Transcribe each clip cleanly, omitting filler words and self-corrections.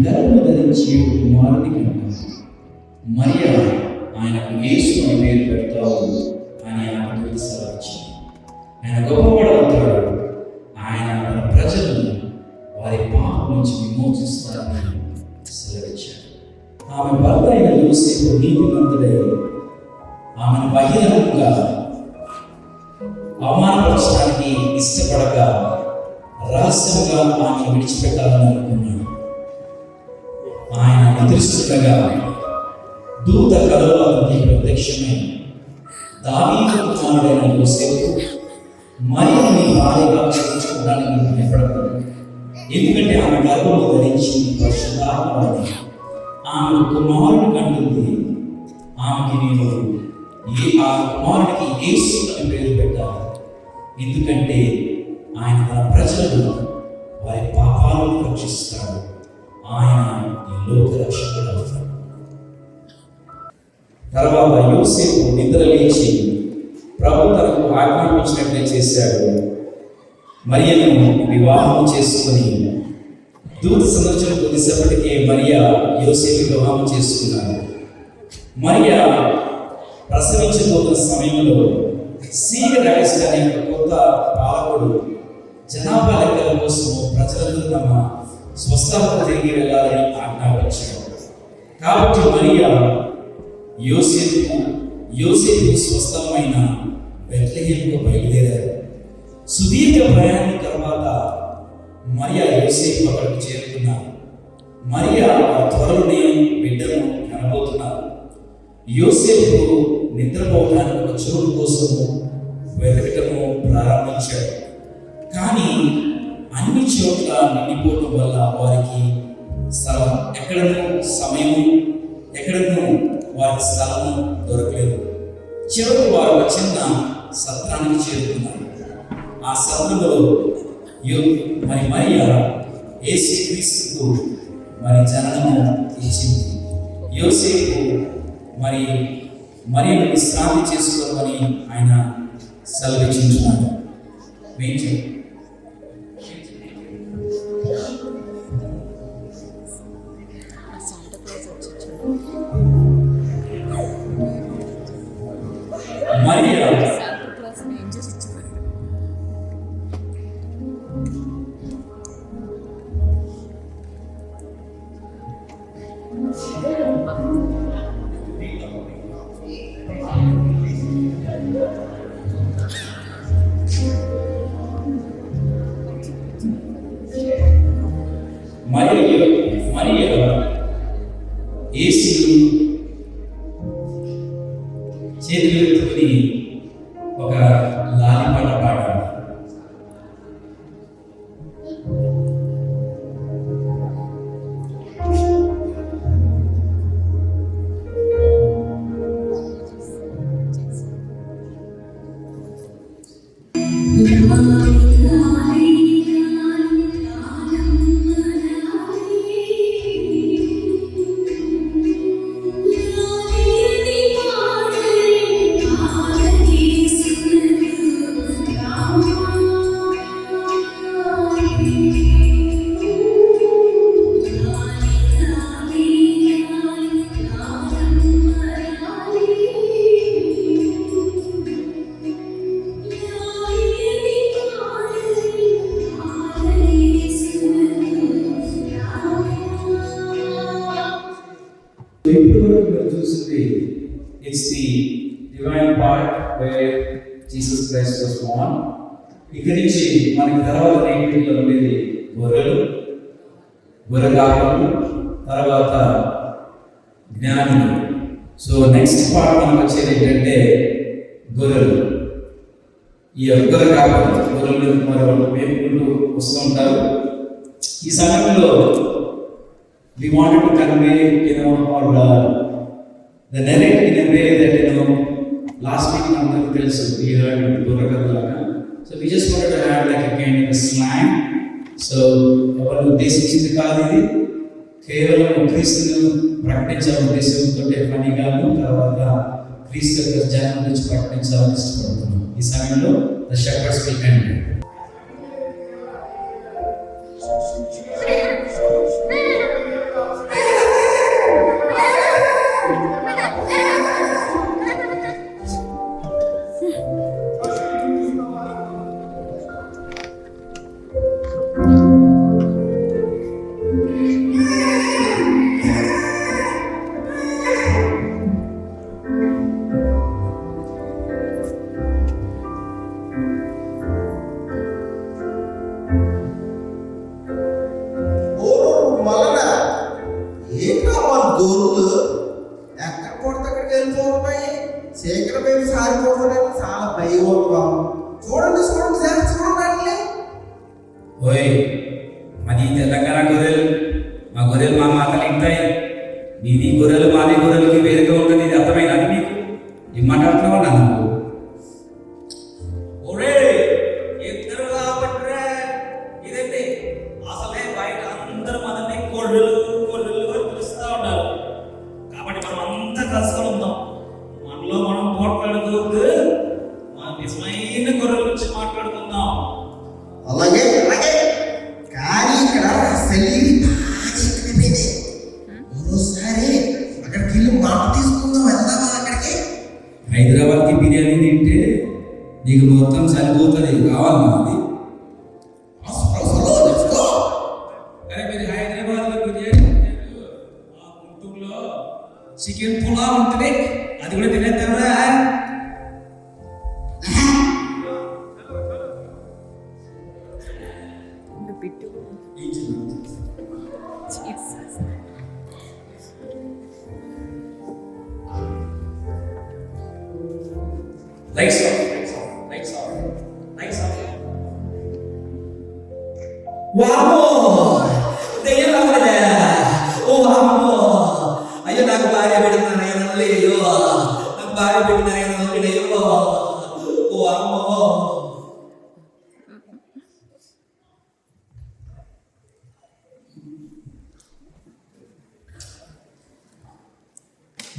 గర్భము ధరించి కుమారుని కన్నాడు. మరియా ఆయనకు యేసు అని పేరు పెడతావు అని ఆయనకు సెలవిచ్చింది. ఆయన గొప్పవాడు అవుతాడు, ఆయన తన ప్రజలను వారి పాపం నుంచి విమోచిస్తారని సెలవిచ్చాడు. ఆమె భర్త అయిన యోసేపు నీతిమంతుడై ఆమెను బహిరంగంగా అవమానపరచడానికి ఇష్టపడక రహస్యంగా ఆమెను విడిచిపెట్టాలని అనుకున్నాడు. ఆయన అదృష్టంగా దూత కలలో అతనికి ప్రత్యక్షమై దావీదు కుమారుడైన యోసేపు మరియను నీ భార్యగా చేర్చుకోవడానికి నీకు భయపడకు, ఎందుకంటే ఆమె గర్భము ధరించి పరిశుద్ధాత్మని ఆమె కుమారుడు కంటుంది. ఆమెకి నేను ఆ కుమారుడికి యేసు అని పేరు పెట్టాలి, ఎందుకంటే ఆయన తన ప్రజలను వారి పాపాలను రక్షిస్తాడు. ఆయన ఈ లోక రక్షకుడు అవుతాడు. తర్వాత యోసేపు నిద్ర లేచి ప్రభు తనకు ఆజ్ఞాపించినట్లే చేశాడు. మరియను వివాహం చేసుకుని దూత సందర్శన కొద్దిసేపటికే మరియా యోసేపు వివాహం చేసుకున్నారు. మరియా ప్రసవించబోతున్న సమయంలో సీగరైస్ అనే కొత్త పాలకుడు జనాభా లెక్కల కోసం ప్రజలందరూ తమ స్వస్థలకు తిరిగి వెళ్ళాలని ఆజ్ఞాపించాడు. కాబట్టి మరియా యోసేపు స్వస్థమైన బెత్లెహేముకు బయలుదేరారు. సుదీర్ఘ ప్రయాణం తర్వాత మరియా యోసేపు అక్కడికి చేరుకున్నారు. మరియా త్వరలోనే బిడ్డను కనబోతున్నారు. యోసేపు నిద్రపోవడానికి ఒక చోటు కోసం వెతకటము ప్రారంభించాడు. కానీ అన్ని చోట్ల నిండిపోవడం వల్ల వారికి స్థలం ఎక్కడనూ వారికి స్థలము దొరకలేదు. చివరికి వారు ఒక చిన్న సత్రానికి చేరుకున్నారు. ఆ సత్రంలో మరి మరియా యేసుక్రీస్తుకు మరి జననము ఇచ్చింది. యోసేపు మరియను విశ్రాంతి చేసుకోమని ఆయన సెలవిచ్చున్నాడు. మరియా యేసు చేతులు ఎత్తుకుని ఒక లాలిపాట పాడాడు. It's the divine part where Jesus Christ was born. ఇక్కడి నుంచి మనకి తర్వాత నేటిలో ఉండేది గొర్రెగాపలు, తర్వాత జ్ఞానులు. సో నెక్స్ట్ పార్ట్ మనకు వచ్చేది ఏంటంటే గొర్రెలు. ఈ గొర్రెలు మరో వేపుకుంటూ వస్తూ ఉంటారు. ఈ సమయంలో we wanted to convey, or the narrative in a way that, last week namku telusu we heard Gurrakadalaga. So we just wanted to have like a kind of a slang. So our ఉద్దేశించింది కాదు ఇది, కేవలం క్రీస్తును ప్రకటించాలని ఉద్దేశంతో పని కాదు. తర్వాత క్రీస్తు యొక్క జన్మ గురించి ప్రకటించాలని ఇష్టపడుతున్నాం. ఈ సమయంలో the shepherds will end. గొర్రెలు ఎక్కడ కొడితే అక్కడికి వెళ్ళిపోతున్నాయి. చీకటి వైపు సారిపోతున్నాయి. చాలా భయం అవుతాం. చూడండి చూడండి సార్, చూడండి. ఓయ్, మాది తెలంగాణ గొర్రెలు. మా గొర్రెలు మా మాటలు ఇంటాయి. నీది గొర్రెలు మాది గొర్రెలకి వేరుగా ఉంటుంది. ఇది అర్థమైనా మీకు? ఏం మాట్లాడుతున్నావు నా నువ్వు? ఒరే ఇద్దరు కాబట్టిరా ఇదైతే అసలే బయట అందరూ మనల్ని గొర్రెలు గొర్రెలు అని పిలుస్తూ ఉన్నారు. కాబట్టి మనం అంతా కలుసుకొని ఉందాం. మనలో మనం పోట్లాడుకోవద్దు. మన నిజమైన గొర్రెల గురించి మాట్లాడుకుందాం. అలాగే అలాగే. కానీ ఇక్కడ మరోసారి అక్కడికి వెళ్ళి మాట తీసుకుందాం. వెళ్దామా అక్కడికి? హైదరాబాద్కి బిర్యానీ తింటే నీకు మొత్తం సరిపోతుంది. కావాలన్నా అది? అరే మీరు హైదరాబాద్లో బిర్యానీ తింటారు, మా గుంటూరులో చికెన్ పులావ్ ఉంటుంది, అది కూడా తినేస్తారా? Lights off, lights off, lights off, lights off. వామ్మో, దెయ్యం రావాలే. ఓ వామ్మో, అయ్యో నాకు భార్య పెట్టిన అయ్యో, నాకు భార్య పెట్టిన అయ్యో. ఓ వామ్మో.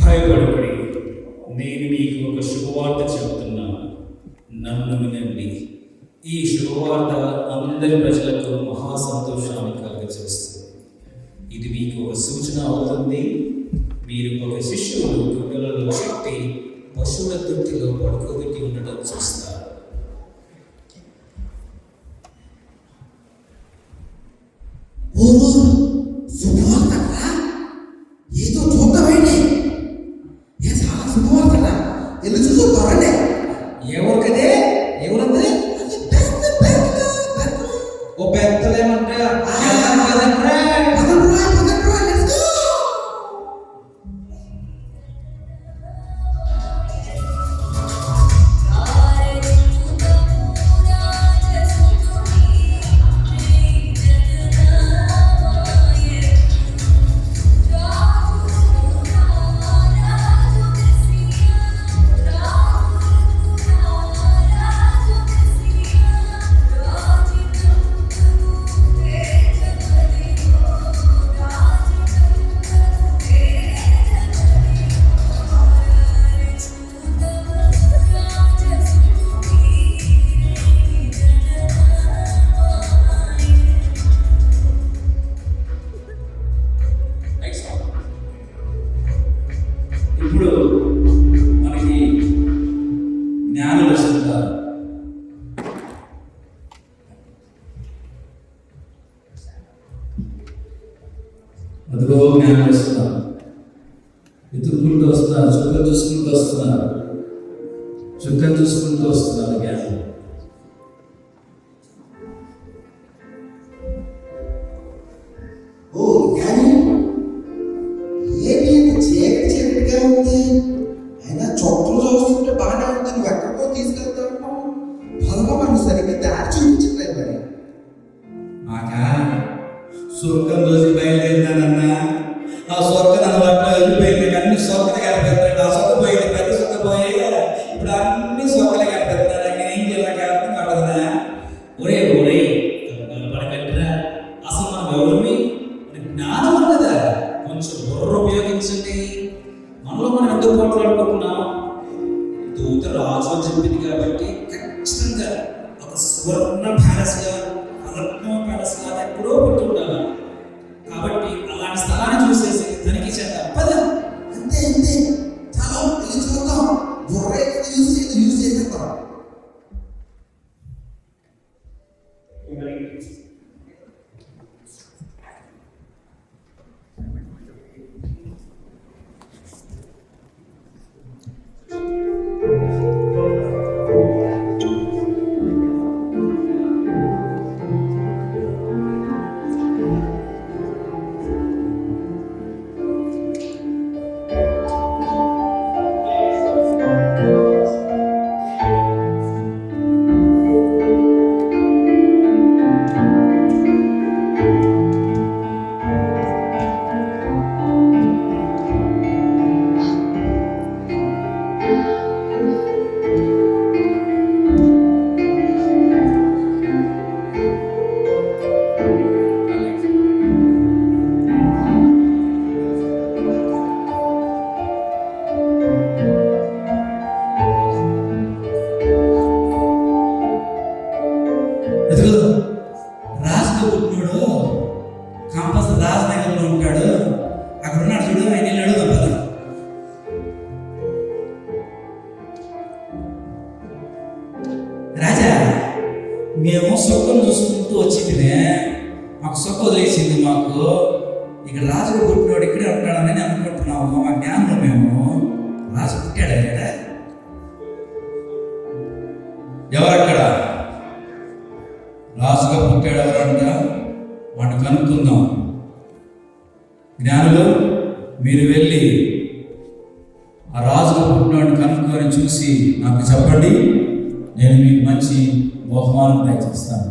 భయపడకండి, నేను మీకు ఒక శుభవార్త చెబుతున్నాను. నన్ను వినండి. ఈ శుభవార్త అందరి ప్రజలకు మహా సంతోషాన్ని కలుగజేస్తుంది. ఇది మీకు ఒక సూచన అవుతుంది. మీరు ఒక శిష్యుడు గుడ్డలలో చుట్టి పశువుల తొట్టిలో పడుకోబెట్టి ఉండటం చూస్తారు. ఏదో చూద్దామండి. చాలా శుభవార్త. వెళ్ళి చూద్దామండి. ఎవరికదే? ఎవరంది? ఓ పెద్దలేమంటే ఇప్పుడు మనకి జ్ఞానులు వస్తుంటారు. అదిగో జ్ఞానులు వస్తున్నారు. వెతుక్కుంటూ వస్తున్నారు. చుక్కలు చూసుకుంటూ వస్తున్నారు. చుక్కలు చూసుకుంటూ వస్తున్నారు జ్ఞానులు. ఓ జ్ఞాని, ఏమి చీకటి చీకటిగా ఉంది. అయినా చొక్కలు చూస్తుంటే బాగానే ఉంది. నువ్వు ఎక్కడికో తీసుకెళ్తావు. పొలంలో మనకు సరిగ్గా దారి చూపించట్లేదు. మరి మాకా స్వర్గం రోజు బయలుదేరినానన్నా, ఆ స్వర్గం అలవాట్లో వెళ్ళిపోయింది. అన్ని స్వర్గలు కనిపెడతాడు. ఆ స్వర్గ పోయింది, పెద్ద స్వర్గ పోయి ఇప్పుడు అన్ని స్వర్గలు కనిపెడతాడు. ఏం చేయాలి అర్థం కావడదా? ఒరే ఒరే పడకట్రా. అసలు మనం ఎవరిని జ్ఞానం ఉన్నదా? కొంచెం బుర్ర ఉపయోగించండి. మనలో మనం ఎందుకు పోట్లాడుకుంటున్నాం? దూత రాజు అని చెప్పింది కాబట్టి ఖచ్చితంగా ఒక సువర్ణ ప్యాలెస్ గా, రత్న ప్యాలెస్ గా ఎప్పుడో పెట్టి ఉండాలి. కాబట్టి అలాంటి స్థలాన్ని చూసేసి తనిఖీ చేద్దాం. పద. అంతే అంతే. చాలా వెళ్ళి చూద్దాం. బుర్ర యూజ్ చేసేద్దాం. రాజనగర్లో ఉంటాడు, అక్కడ ఉన్నాడు చూడు, ఆయన వెళ్ళాడు కదా. రాజా, మేము సొక్కను చూసుకుంటూ వచ్చింది, మాకు సొక్క వదిలేసింది, మాకు ఇక్కడ రాజుగా పుట్టినవాడు ఇక్కడే ఉంటాడని అనుకుంటున్నాము. మా జ్ఞానంలో మేము రాజు పుట్టాడు ఇక్కడ. ఎవరక్కడ రాజుగా పుట్టాడు? ఎవరంట? వాటి కనుక్కుందాం. జ్ఞానులు, మీరు వెళ్ళి ఆ రాజుగా పుట్టినవాడిని కనుక్కొని చూసి నాకు చెప్పండి, నేను మీకు మంచి బహుమానం దయచేస్తాను.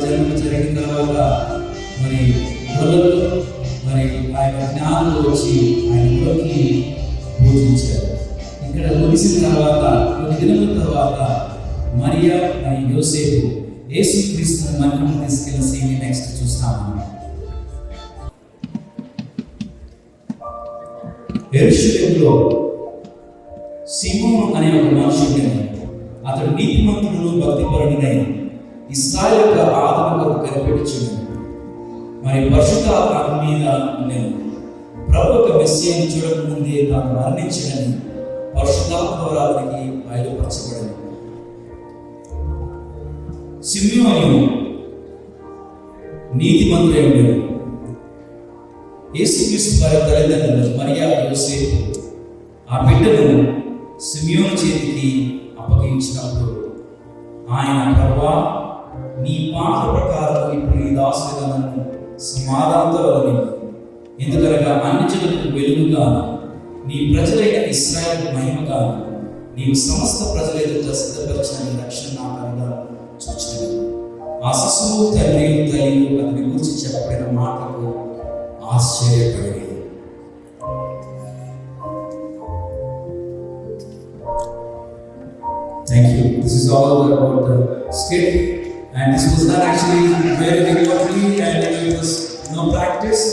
జన్మ జరిగిన తర్వాత మరి గొల్లలు మరి ఆయన జ్ఞానులు వచ్చి ఆయనలోకి పూజించారు. ఇక్కడ ముగిసిన తర్వాత కొన్ని దినముల తర్వాత మరియా మరియు యోసేపు యేసుక్రీస్తుని మందిరం తీసుకెళ్లి సీని నెక్స్ట్ చూస్తాము. యెరూషలేములో సీమోను అనే ఒక మనుషుడు, అతడు నీతిమంతుడు భక్తిపరుడైన ఇశ్రాయేలు యొక్క ఆదరణ కొరకు కనిపెట్టుచుండు. మరి పరిశుద్ధాత్మ అతని మీద ఉండెను. ప్రభు యొక్క మెస్సియాను చూడకముందే తాను మరణించడని పరిశుద్ధాత్మ ద్వారా అతనికి బయలుపరచబడింది. సిమియోను నీతిమంతుడై ఉండెను. యేసుక్రీస్తు వారి తల్లిదండ్రులు మరియా యోసేపు ఆ బిడ్డను సిమియోను చేతికి అప్పగించినప్పుడు ఆయన, ప్రభువా, నీ మాట ప్రకారం ఇప్పుడు ఈ దాసుడిగా నన్ను సమాధానంతో వలన, ఎందుకనగా అన్ని జనులకు వెలుగుగాను నీ ప్రజలైన ఇశ్రాయేలు మహిమగాను నీవు సమస్త ప్రజల ఎదుట సిద్ధపరిచిన నీ రక్షణ నాకంగా చూచినది. ఆ శిశువు తల్లి అతని గురించి చెప్పబడిన మాటకు ఆశ్చర్యపడి Thank you. This is all about the skit, and this was not actually very difficultly, and it was no practice.